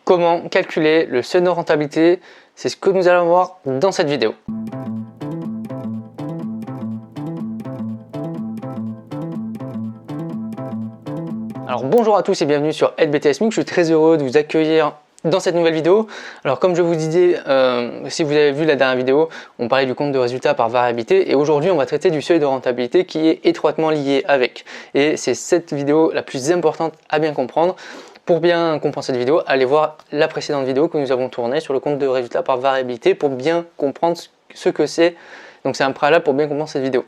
Comment calculer le seuil de rentabilité? C'est ce que nous allons voir dans cette vidéo. Alors bonjour à tous et bienvenue sur LBTSMIC. Je suis très heureux de vous accueillir dans cette nouvelle vidéo. Alors comme je vous disais, si vous avez vu la dernière vidéo, on parlait du compte de résultat par variabilité et aujourd'hui on va traiter du seuil de rentabilité qui est étroitement lié avec. Et c'est cette vidéo la plus importante à bien comprendre. Pour bien comprendre cette vidéo, allez voir la précédente vidéo que nous avons tournée sur le compte de résultat par variabilité pour bien comprendre ce que c'est. Donc c'est un préalable pour bien comprendre cette vidéo.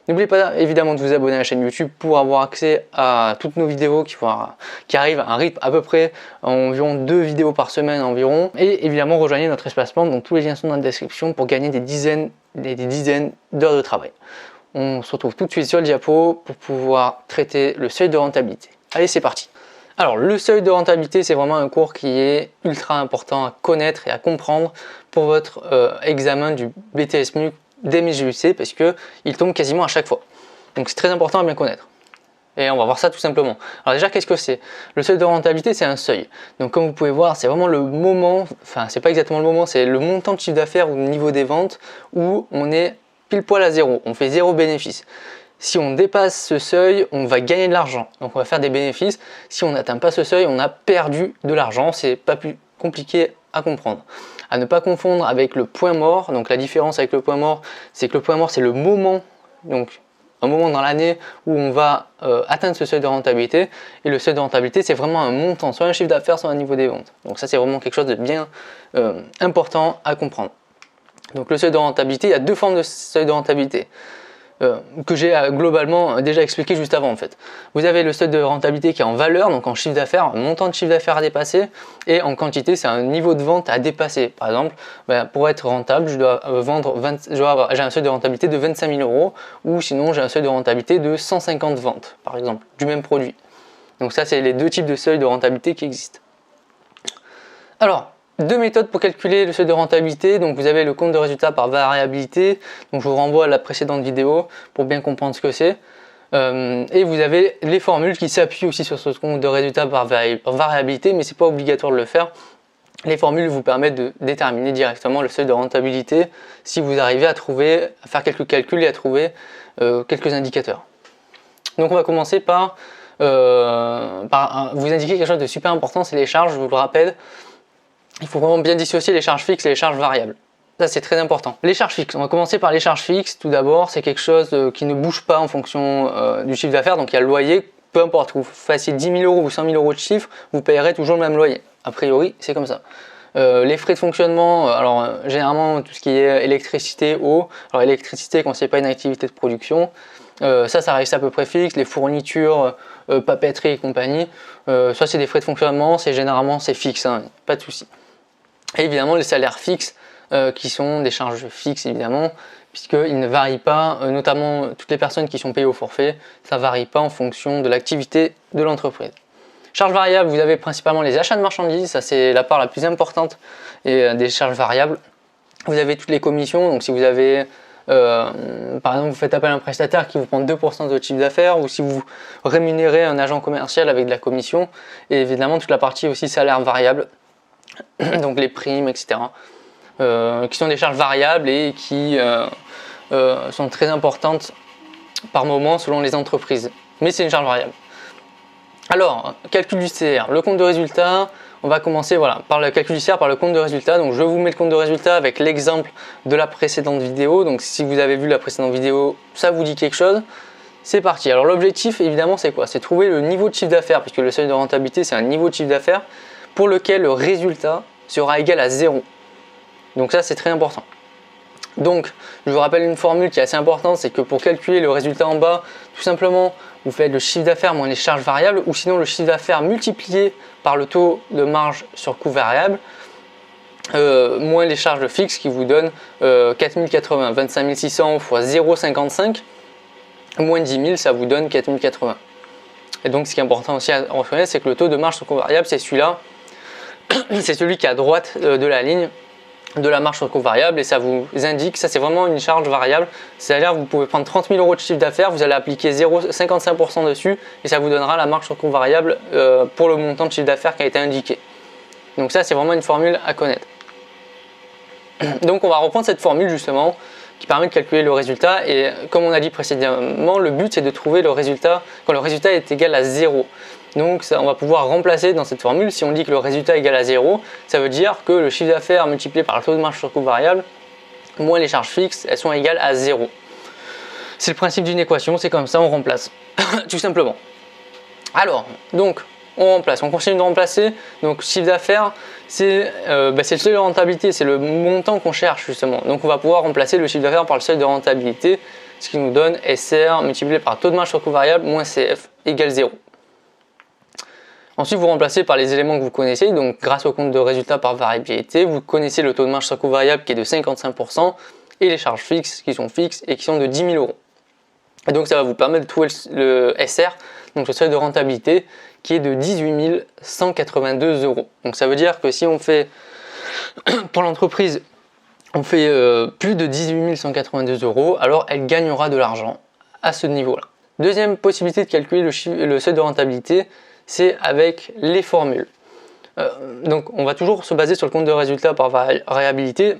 N'oubliez pas évidemment de vous abonner à la chaîne YouTube pour avoir accès à toutes nos vidéos qui arrivent à un rythme à peu près environ 2 vidéos par semaine environ. Et évidemment rejoignez notre espace membre, donc tous les liens sont dans la description pour gagner des dizaines d'heures de travail. On se retrouve tout de suite sur le diapo pour pouvoir traiter le seuil de rentabilité. Allez, c'est parti. Alors le seuil de rentabilité, c'est vraiment un cours qui est ultra important à connaître et à comprendre pour votre examen du BTS-MUC d'MJUC parce qu'il tombe quasiment à chaque fois. Donc c'est très important à bien connaître. Et on va voir ça tout simplement. Alors déjà, qu'est-ce que c'est? Le seuil de rentabilité, c'est un seuil. Donc comme vous pouvez voir, c'est vraiment le moment, enfin c'est pas exactement le moment, c'est le montant de chiffre d'affaires ou le niveau des ventes où on est pile poil à zéro, on fait zéro bénéfice. Si on dépasse ce seuil, on va gagner de l'argent, donc on va faire des bénéfices. Si on n'atteint pas ce seuil, on a perdu de l'argent, c'est pas plus compliqué à comprendre. À ne pas confondre avec le point mort. Donc la différence avec le point mort, c'est que le point mort c'est le moment, donc un moment dans l'année où on va atteindre ce seuil de rentabilité. Et le seuil de rentabilité, c'est vraiment un montant, soit un chiffre d'affaires, soit un niveau des ventes. Donc ça c'est vraiment quelque chose de bien important à comprendre. Donc le seuil de rentabilité, il y a deux formes de seuil de rentabilité. Que j'ai globalement déjà expliqué juste avant en fait. Vous avez le seuil de rentabilité qui est en valeur, donc en chiffre d'affaires, un montant de chiffre d'affaires à dépasser, et en quantité, c'est un niveau de vente à dépasser. Par exemple, pour être rentable, j'ai un seuil de rentabilité de 25 000 euros, ou sinon j'ai un seuil de rentabilité de 150 ventes, par exemple, du même produit. Donc ça, c'est les deux types de seuil de rentabilité qui existent. Alors, deux méthodes pour calculer le seuil de rentabilité. Donc vous avez le compte de résultat par variabilité, donc je vous renvoie à la précédente vidéo pour bien comprendre ce que c'est. Et vous avez les formules qui s'appuient aussi sur ce compte de résultat par variabilité, mais c'est pas obligatoire de le faire. Les formules vous permettent de déterminer directement le seuil de rentabilité si vous arrivez à faire quelques calculs et à trouver quelques indicateurs. Donc on va commencer par vous indiquer quelque chose de super important, c'est les charges, je vous le rappelle. Il faut vraiment bien dissocier les charges fixes et les charges variables. Ça, c'est très important. Les charges fixes, on va commencer par les charges fixes. Tout d'abord, c'est quelque chose qui ne bouge pas en fonction du chiffre d'affaires. Donc, il y a le loyer, peu importe que vous fassiez 10 000 euros ou 100 000 euros de chiffre, vous payerez toujours le même loyer. A priori, c'est comme ça. Les frais de fonctionnement, alors généralement, tout ce qui est électricité, eau. Alors, électricité, quand c'est pas une activité de production, ça reste à peu près fixe. Les fournitures, papeterie et compagnie, ça, c'est des frais de fonctionnement. Généralement, c'est fixe, hein, pas de souci. Et évidemment les salaires fixes qui sont des charges fixes évidemment puisqu'ils ne varient pas, notamment toutes les personnes qui sont payées au forfait, ça ne varie pas en fonction de l'activité de l'entreprise. Charges variables, vous avez principalement les achats de marchandises, ça c'est la part la plus importante des charges variables. Vous avez toutes les commissions, donc si vous avez par exemple vous faites appel à un prestataire qui vous prend 2% de votre chiffre d'affaires ou si vous rémunérez un agent commercial avec de la commission et évidemment toute la partie aussi salaire variable. Donc les primes, etc. Qui sont des charges variables et qui sont très importantes par moment selon les entreprises. Mais c'est une charge variable. Alors, calcul du CR, le compte de résultat, on va commencer par le calcul du CR, par le compte de résultat. Donc je vous mets le compte de résultat avec l'exemple de la précédente vidéo. Donc si vous avez vu la précédente vidéo, ça vous dit quelque chose. C'est parti. Alors l'objectif évidemment c'est quoi? C'est trouver le niveau de chiffre d'affaires, puisque le seuil de rentabilité c'est un niveau de chiffre d'affaires pour lequel le résultat sera égal à 0. Donc ça c'est très important. Donc je vous rappelle une formule qui est assez importante, c'est que pour calculer le résultat en bas, tout simplement vous faites le chiffre d'affaires moins les charges variables ou sinon le chiffre d'affaires multiplié par le taux de marge sur coût variable moins les charges fixes qui vous donnent 4080, 25 600 fois 0,55 moins 10 000 ça vous donne 4080. Et donc ce qui est important aussi à reconnaître, c'est que le taux de marge sur coût variable c'est celui-là. C'est celui qui est à droite de la ligne de la marge sur coût variable et ça vous indique, ça c'est vraiment une charge variable, c'est-à-dire vous pouvez prendre 30 000 euros de chiffre d'affaires, vous allez appliquer 0,55% dessus et ça vous donnera la marge sur coût variable pour le montant de chiffre d'affaires qui a été indiqué. Donc ça, c'est vraiment une formule à connaître. Donc on va reprendre cette formule justement qui permet de calculer le résultat, et comme on a dit précédemment, le but c'est de trouver le résultat quand le résultat est égal à 0. Donc ça, on va pouvoir remplacer dans cette formule. Si on dit que le résultat est égal à 0, ça veut dire que le chiffre d'affaires multiplié par le taux de marge sur coût variable moins les charges fixes, elles sont égales à 0. C'est le principe d'une équation, c'est comme ça, on remplace tout simplement. Alors, donc on remplace, on continue de remplacer. Donc chiffre d'affaires, c'est le seuil de rentabilité, c'est le montant qu'on cherche justement. Donc on va pouvoir remplacer le chiffre d'affaires par le seuil de rentabilité, ce qui nous donne SR multiplié par taux de marge sur coût variable moins CF égale 0. Ensuite, vous remplacez par les éléments que vous connaissez. Donc grâce au compte de résultat par variabilité, vous connaissez le taux de marge sur coût variable qui est de 55% et les charges fixes qui sont fixes et qui sont de 10 000 euros. Et donc ça va vous permettre de trouver le SR, donc le seuil de rentabilité, qui est de 18 182 euros. Donc ça veut dire que si on fait, pour l'entreprise, on fait plus de 18 182 euros, alors elle gagnera de l'argent à ce niveau-là. Deuxième possibilité de calculer le seuil de rentabilité, c'est avec les formules. Donc on va toujours se baser sur le compte de résultat par variabilité.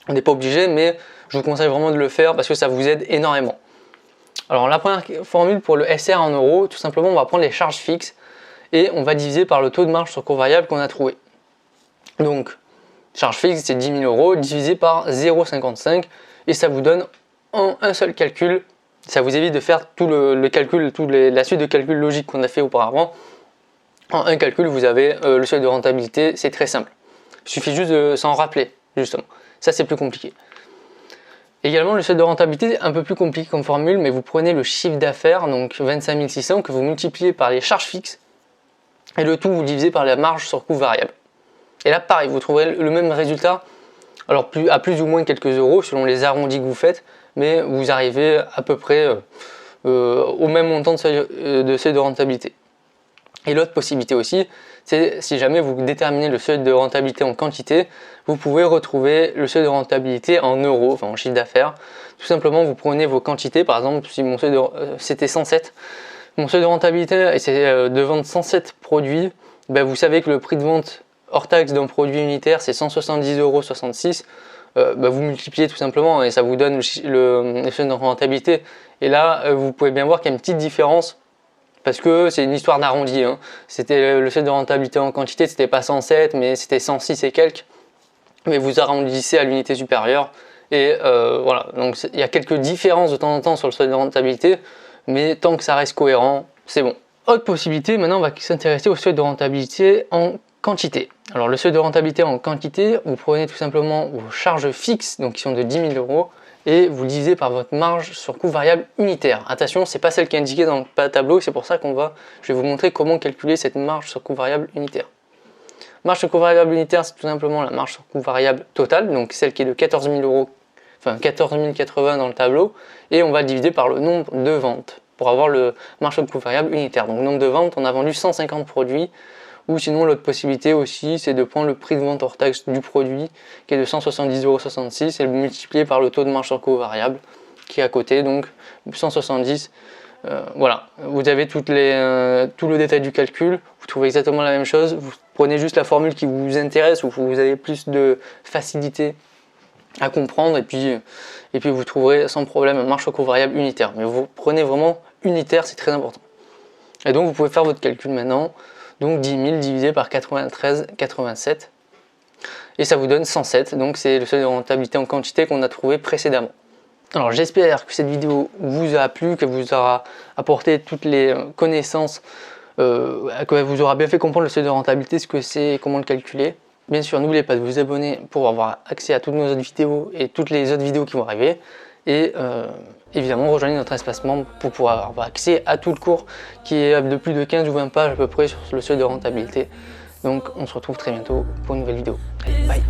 On n'est pas obligé, mais je vous conseille vraiment de le faire parce que ça vous aide énormément. Alors la première formule pour le SR en euros, tout simplement on va prendre les charges fixes et on va diviser par le taux de marge sur coût variable qu'on a trouvé. Donc charge fixe c'est 10 000 euros divisé par 0,55 et ça vous donne en un seul calcul. Ça vous évite de faire tout le calcul, la suite de calculs logiques qu'on a fait auparavant. En un calcul vous avez le seuil de rentabilité, c'est très simple. Il suffit juste de s'en rappeler justement. Ça c'est plus compliqué. Également, le seuil de rentabilité, un peu plus compliqué comme formule, mais vous prenez le chiffre d'affaires, donc 25 600, que vous multipliez par les charges fixes, et le tout vous divisez par la marge sur coût variable. Et là, pareil, vous trouverez le même résultat, alors à plus ou moins quelques euros, selon les arrondis que vous faites, mais vous arrivez à peu près au même montant de seuil de rentabilité. Et l'autre possibilité aussi, c'est si jamais vous déterminez le seuil de rentabilité en quantité, vous pouvez retrouver le seuil de rentabilité en euros, enfin en chiffre d'affaires. Tout simplement, vous prenez vos quantités, par exemple, si mon seuil c'était 107, mon seuil de rentabilité c'est de vendre 107 produits, ben vous savez que le prix de vente hors taxe d'un produit unitaire c'est 170,66 euros. Vous multipliez tout simplement et ça vous donne le seuil de rentabilité. Et là, vous pouvez bien voir qu'il y a une petite différence. Parce que c'est une histoire d'arrondi, hein. C'était le seuil de rentabilité en quantité, c'était pas 107, mais c'était 106 et quelques. Mais vous arrondissez à l'unité supérieure. Et voilà, donc il y a quelques différences de temps en temps sur le seuil de rentabilité, mais tant que ça reste cohérent, c'est bon. Autre possibilité, maintenant on va s'intéresser au seuil de rentabilité en quantité. Alors le seuil de rentabilité en quantité, vous prenez tout simplement vos charges fixes, donc qui sont de 10 000 euros, et vous le divisez par votre marge sur coût variable unitaire. Attention, c'est pas celle qui est indiquée dans le tableau, c'est pour ça je vais vous montrer comment calculer cette marge sur coût variable unitaire. Marge sur coût variable unitaire, c'est tout simplement la marge sur coût variable totale, donc celle qui est de 14 000 euros, enfin 14 080 dans le tableau, et on va le diviser par le nombre de ventes pour avoir le marge sur coût variable unitaire. Donc nombre de ventes, on a vendu 150 produits. Ou sinon l'autre possibilité aussi c'est de prendre le prix de vente hors taxe du produit qui est de 170,66 euros et le multiplier par le taux de marge sur coût variable qui est à côté, donc 170. Voilà, vous avez tout le détail du calcul, vous trouvez exactement la même chose, vous prenez juste la formule qui vous intéresse ou vous avez plus de facilité à comprendre et puis vous trouverez sans problème un marge sur coût variable unitaire. Mais vous prenez vraiment unitaire, c'est très important. Et donc vous pouvez faire votre calcul maintenant. Donc 10 000 divisé par 93,87 et ça vous donne 107, donc c'est le seuil de rentabilité en quantité qu'on a trouvé précédemment. Alors j'espère que cette vidéo vous a plu, qu'elle vous aura apporté toutes les connaissances, qu'elle vous aura bien fait comprendre le seuil de rentabilité, ce que c'est et comment le calculer. Bien sûr, n'oubliez pas de vous abonner pour avoir accès à toutes nos autres vidéos et toutes les autres vidéos qui vont arriver. Et évidemment, rejoignez notre espace membre pour pouvoir avoir accès à tout le cours qui est de plus de 15 ou 20 pages à peu près sur le seuil de rentabilité. Donc on se retrouve très bientôt pour une nouvelle vidéo. Allez, bye.